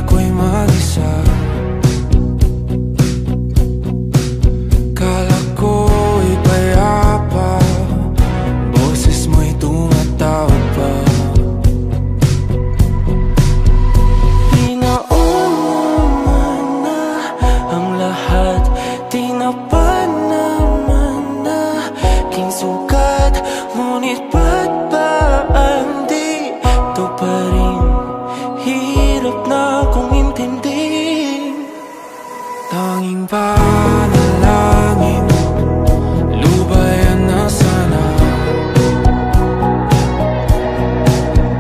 ako'y mag-isa. Kala ko'y payapa, boses mo'y tumatawag pa. Di naman na ang lahat, di na pa naman na king sukat. Ngunit ba't ba di to pa rin? Hirap na kong intindi. Tanging panalangin, lubayan na sana.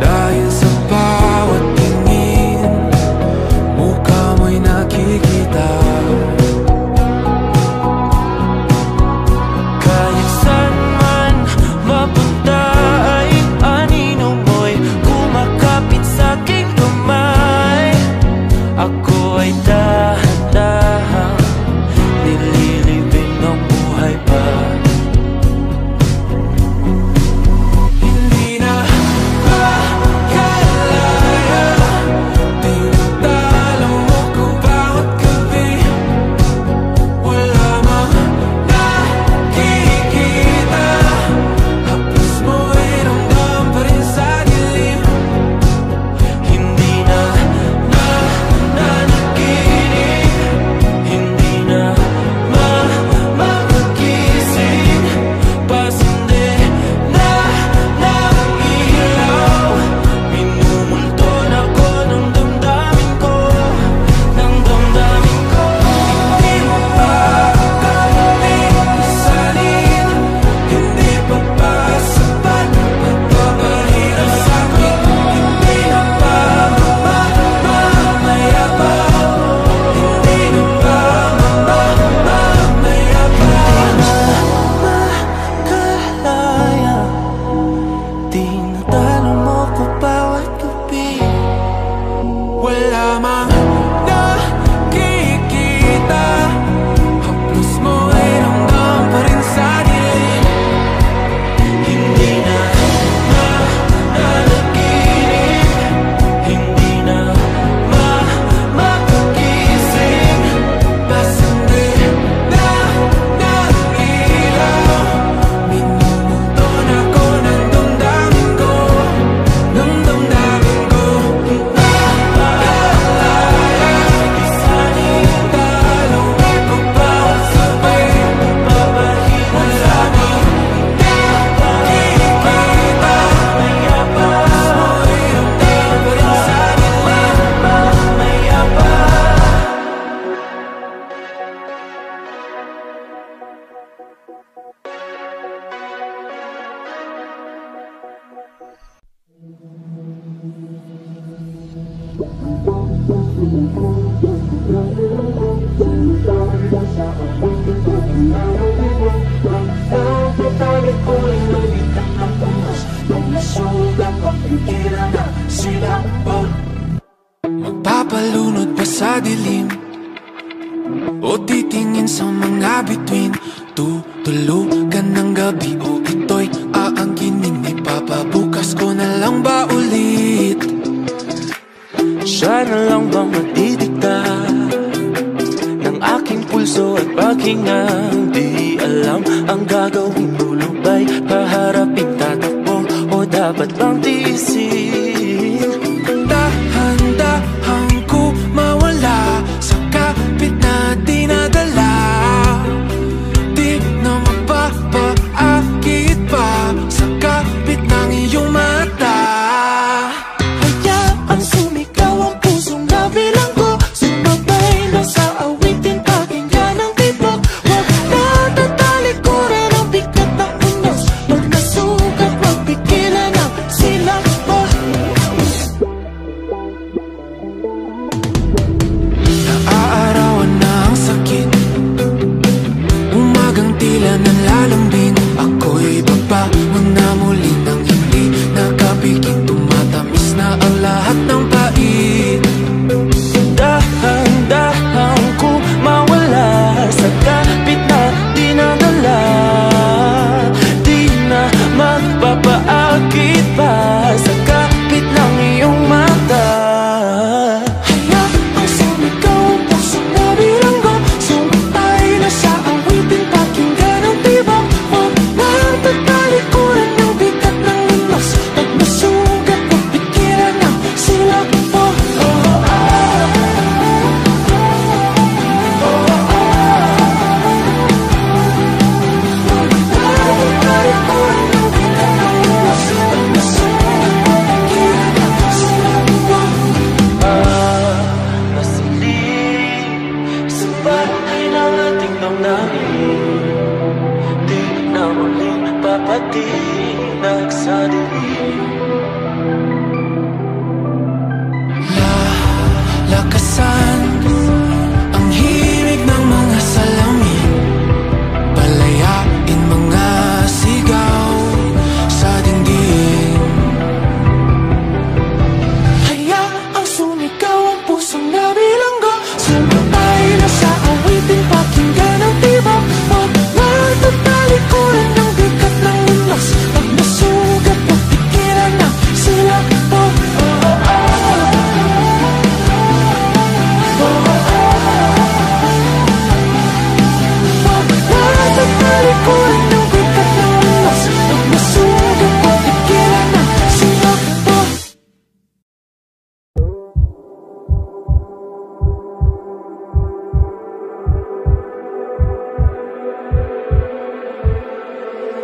Dahil sa bawat tingin, mukha mo'y nakikita. Kahit saan man mapunta ay anino mo'y kumakapit sa'king kamay. Ako ay dahan-dahan nililibing ng buhay pa. Hindi na makalaya, tinatalo mo ko bawat gabi. Wala mang nakikita, haplos mo'y ramdam pa rin sa dilim. Hindi na nanaginip, hindi na makakising. Pasindi na ng ilaw, minumulton ako ng damdamin ko, ng damdamin ko. Hindi mo pa kalisanin, hindi pa ba sapat pagpapahirap sa'kin? Hindi na ba mamayabang? Hindi na ba mamayabang? Makalaya, tinatalo mo ko bawat gabi. Wala mang nakikita, haplos mo ay ramdam pa rin sa dilim. Hindi na nanaginip, hindi na makakising. Pasindi na ng ilaw, minumulton ako ng damdamin ko, ng damdamin ko. Nakalaya, isanin, talo ako bawat sabay. Papahirap sa'kin, nakikita, mayabang. Mo'y ramdam pa rin sa dilim, mayabang. Magpapalunod pa sa dilim, o titingin sa mga bituin. Tutulugan ng gabi, o ito'y aangkinin. Ipapabukas ko na lang ba ulit? Siya na lang bang matidikta ng aking pulso at paghinga? Di alam ang gagawin, tulubay, paharapin, tatakbo, o dapat bang tiisin? Dahan-dahan ko mawala sa kapit na dinadala. Di na magpapaakit pa sa kapit ng iyong mata. Hayaang sumigaw ang pusong nabilang ko, sumabay na sa awitin, pakinggan ang tibok. Huwag na tatalikuran ang bigat ng unos, pag nasugat, magpigilan ang silakbo. Naaarawan na ang sakit, umagang tila nanlalambing. Ako'y babangon na muli nang hindi nakapigil. Tumatamis na ang lahat ng pait. Dahan-dahan ko mawala sa kapit na dinadala. Di na magpapaakit pa sa kapit ng iyong mata. pusong nabilanggo, sumabay na sa awitin, pakinggan ang tibok. Huwag matatalikuran ng bigat ng unos, pag nasugat, magpigilan na sila po. Huwag matatalikuran ng bigat ng unos, pag nasugat, magpigilan na sila po.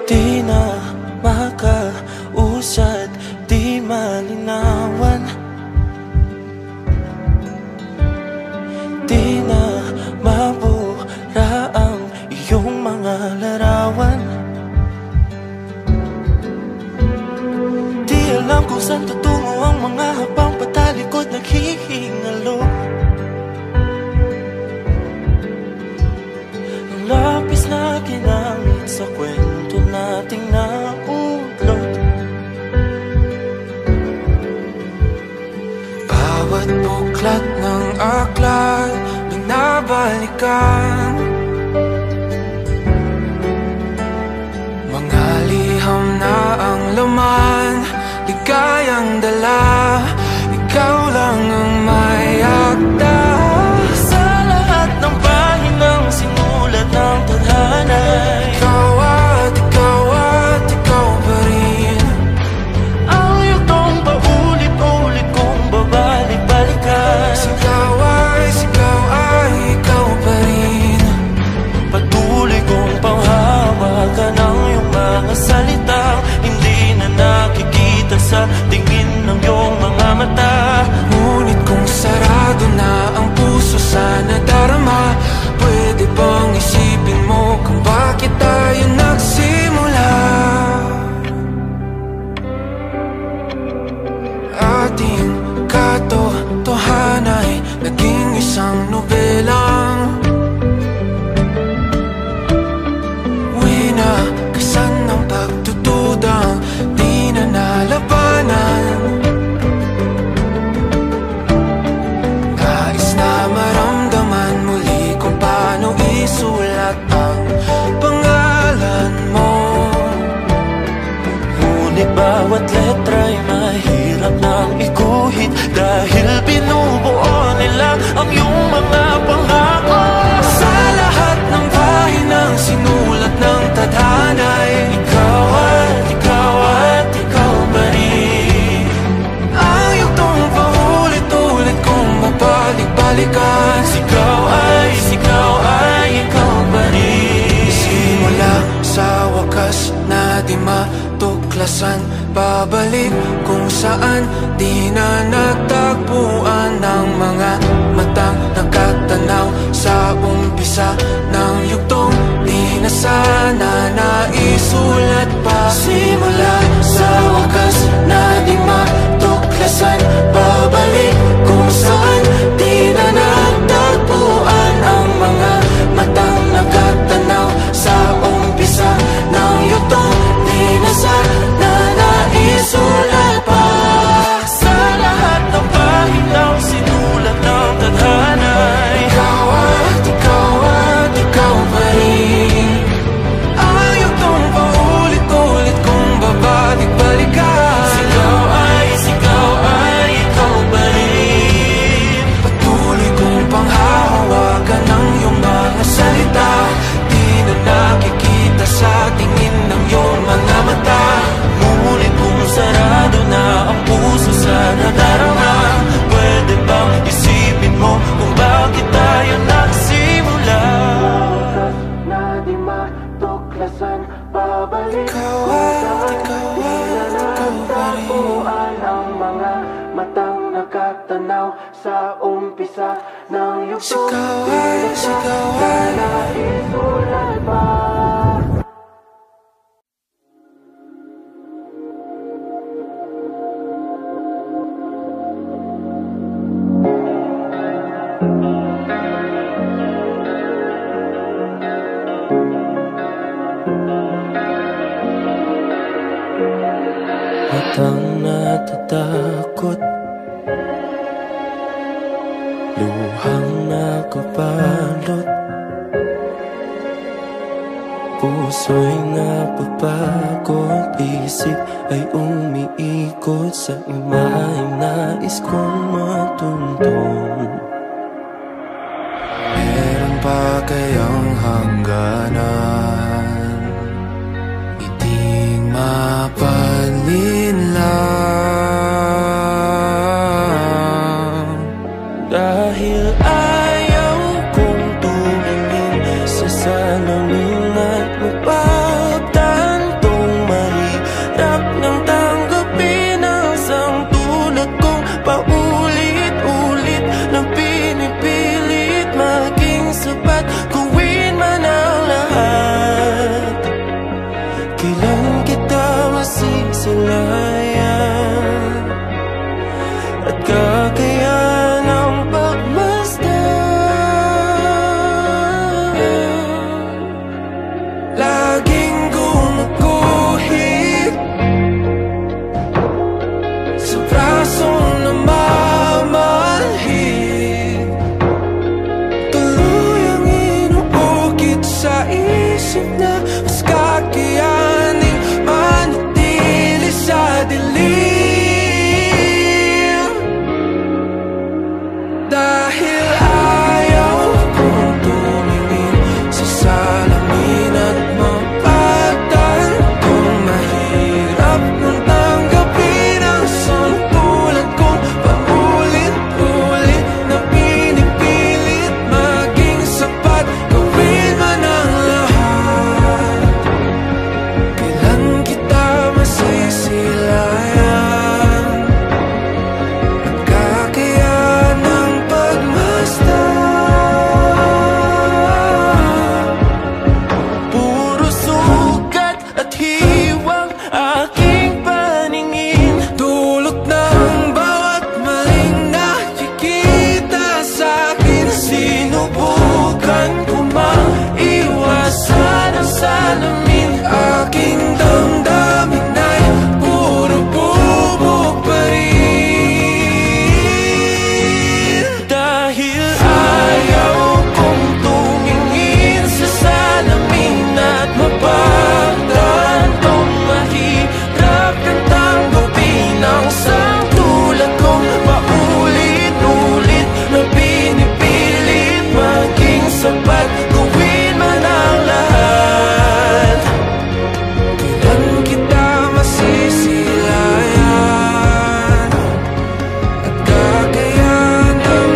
Di na makausad, di malinawan, di na mabura ang iyong mga larawan. Di alam kung saan tutungo ang mga habang patalikod naghihingalo. Ang lapis na ginamit sa kwento nating naudlot. Bawat buklat ng aklat binabalikan, mga liham na ang laman, ligayang dala, ikaw lang ang may akda. Sa lahat ng pahinang sinulat ng tadhana, ikaw at ikaw pa rin. Ang yugtong paulit-ulit kong babalik-balikan, sigaw ay ikaw pa rin. Patuloy kong panghawakan ang iyong mga salitang hindi na nakikita sa tingin ng iyong mga mata. Ngunit kung sarado na ang puso sa nadarama, pwede bang isipin mo kung bakit tayo nagsimula? Ating katotohanan ay naging isang nobelang winakasan ng pagtutudang di na nalabanan. Nais na maramdaman muli kung paano isulat ang pangalan mo. Ngunit bawat letra'y mahirap nang iguhit, dahil binubuo nila ang iyong mga pangako. Sa lahat ng pahinang sinulat ng tadhana, ikaw at ikaw pa rin. Ang yugtong paulit-ulit kong mabalik-balikan, sigaw ay ikaw pa rin. Simula sa wakas na di matuklasan, babalik kung saan di na natagpuan ng mga matang nakatanaw sa umpisa ng yugtong di na sana naisulat pa. Simula sa wakas na di matuklasan, babalik kung saan di na natagpuan ang mga matang nakatanaw sa umpisa ng yugtong di na sana naisulat pa. Sa lahat ng pahinang sinulat ng tadhana, ikaw at ikaw pa rin. Ang yugtong paulit-ulit kong babalik-balikan, sigaw ay ikaw pa rin. Patuloy kong panghahawakan ang iyong mga salita, di na nakikita sa tingin ng iyong mga mata. Ngunit kung sarado na ang puso sa nadarama, pwede bang isipin mo kung bakit tayo nagsimula? Na di matuklasan, babalik ikaw pa rin. Ang mga matang nakatanaw sa umpisa ng yugtong di na naisulat pa. Matang natatakot, luhang nakabalot, puso'y napapagod, isip ay umiikot sa imaheng nais kong matuntun. Meron pa kayang hangganan, iting mapalinlang, dahil ayaw kong tumingin sa salamin at mapagtantong mahirap nang tanggapin ang isang tulad kong paulit-ulit na pinipilit maging sapat, gawin man ang lahat. Kailan kita masisilayan at kakayan ang pagmasdan? Laging gumuguhit sa brasong namamanhid, tuluyang inuukit sa isip na mas kakayaning manatili sa dilim. Dahil ayaw kong tumingin sa salamin at mapagtantong mahirap nang tanggapin ang isang tulad kong paulit-ulit na pinipilit maging sapat, gawin man ang lahat. Kailan kita masisilayan at kakayan ng pagmasdan? Puro sugat at hiwang aking paningin, dulot ng bawat maling nakikita sa'kin. Sinubukan ko maiwasan ang salamin, aking damdamin ay puro bubog pa rin. Dahil ayaw kong tumingin sa salamin at mapagtantong mahirap kang tanggapin ang isang tulad kong paulit-ulit na pinipilit maging sapat, gawin man ang lahat. Kailan kita masisilayan at kakayan ng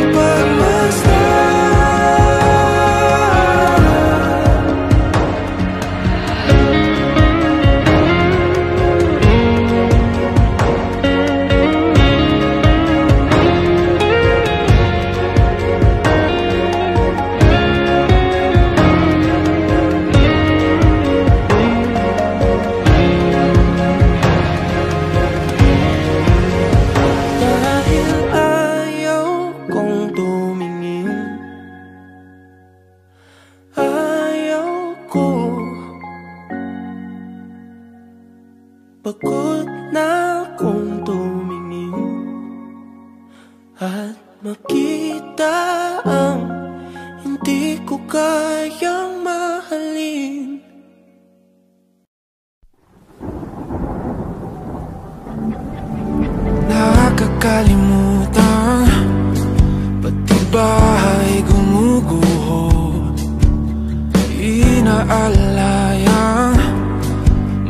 dahil ayaw kong tumingin, ayaw ko. Pagod na akong tumingin at makita ang hindi ko kayang mahalin. nakakalimutan, pati bahay gumuguho, inaalayang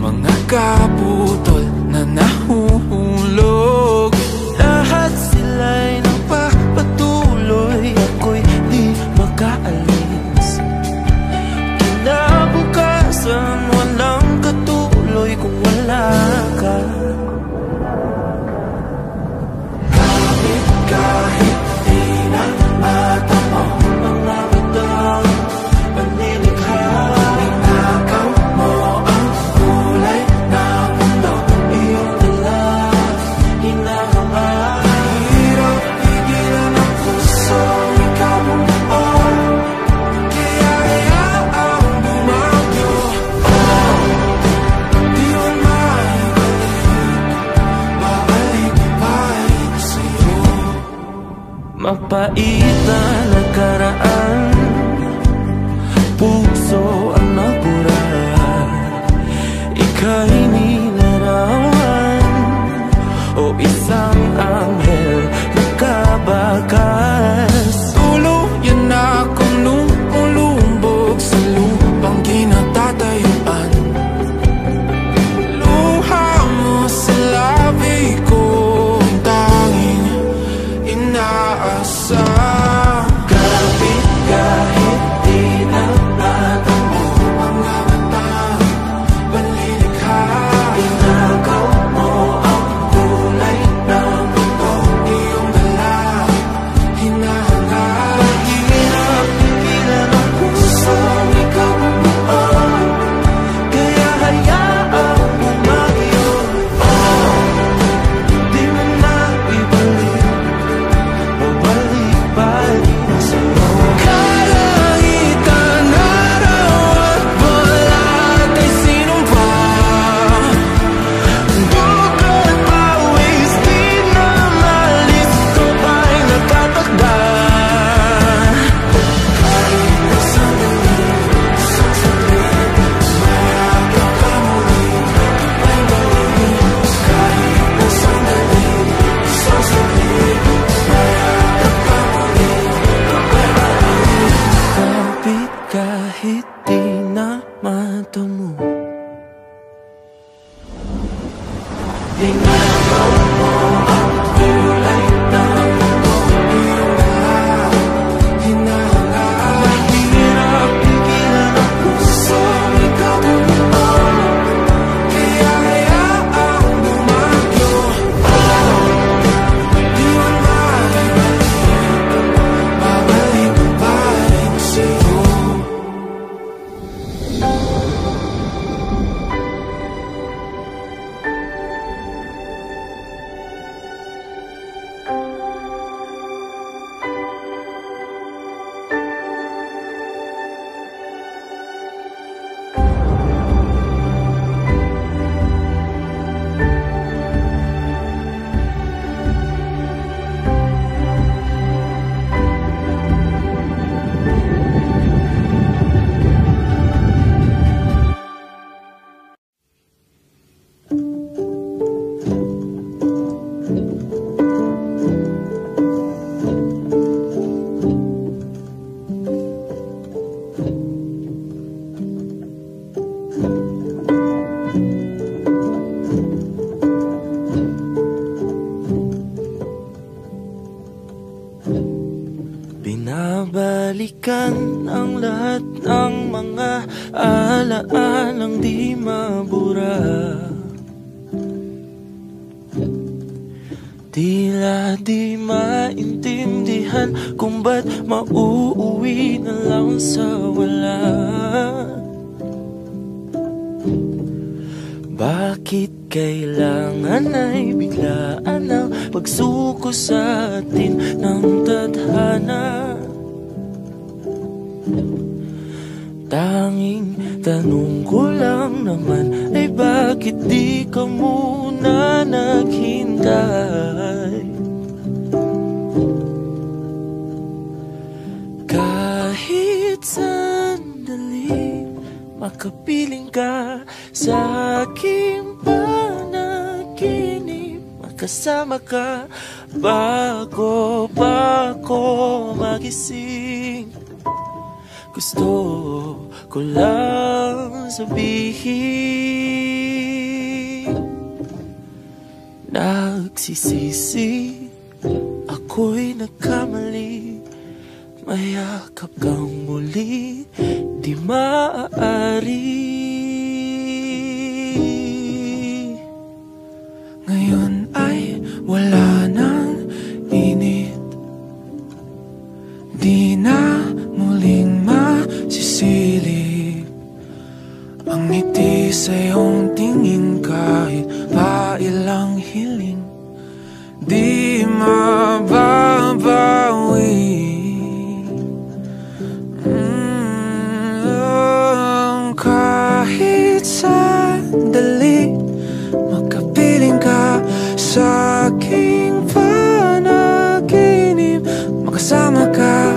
mga kaputol na nahuhulog. Lahat sila'y nagpapatuloy, ako'y di makaalis. Kinabukasan walang katuloy kung wala ka. Kahit di na matamo mga batang panilikha, inakaw mo ang kulay ng mundo. nakaraan. Puso ang nabura, ika'y nilarawan, o isang anghel na kabakas. Tuluyan akong lumulumbog sa lupang kinatatayuan. Luha mo sa labi ko, ang tanging inaasam. Kahit di na mata mo, tingnan mo ang kulay ng iyong lahat. Hinahangaan, mahirap pigilan ang pusong ikaw mo, kaya hayaang bumagyo. Di man maibalik, babalik pa rin sa'yo. Binabalikan ang lahat ng mga alaalang di mabura. Tila di maintindihan kung ba't mauuwi na lang sa wala. Bakit kailangan ay biglaan ang pagsuko sa atin ng tadhana? Tanging tanong ko lang naman ay bakit di ka muna naghintay? Kahit sandali makapiling ka sa aking panaginip, makasama ka bago pa ako magising. Gusto ko lang sabihin, nagsisisi, ako'y nagkamali. Mayakap kang muli, di maaari. Ngayon ay wala nang init, di na muling masisilip ang ngiti sa iyong tingin. Kahit pa ilang hiling, di mababawi. Kahit sandali makapiling ka sa aking panaginip, makasama ka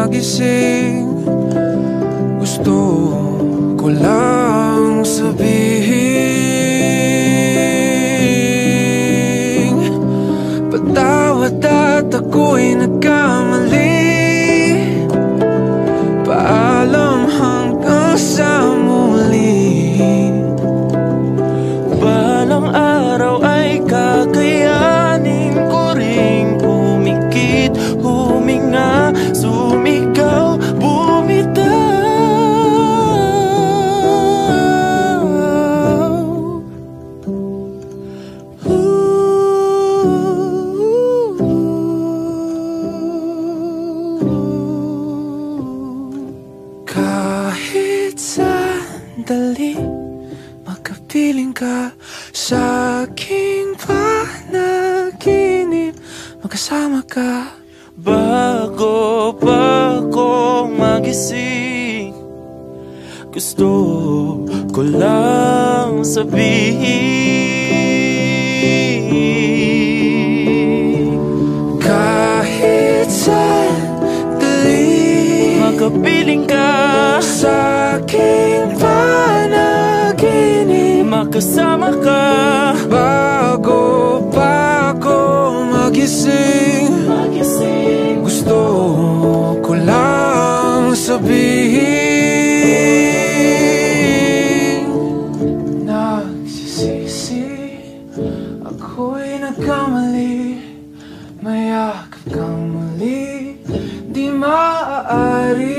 magising. Gusto ko lang sabihin, patawad at ako'y nagkamali. Paalam hanggang sa muli. Balang araw ay kakayanin ko ring umikit, huminga, sumigaw, bumitaw. Kahit sandali makapiling ka sa aking panaginip, magkasama ka. Bago pa ko magising, gusto ko lang sabihin, kahit sandali makapiling ka sa aking panaginip, makasama ka. bago pa ako magising, gusto ko lang sabihin, nagsisisi, ako'y nagkamali. Mayakap kang muli, di maaari.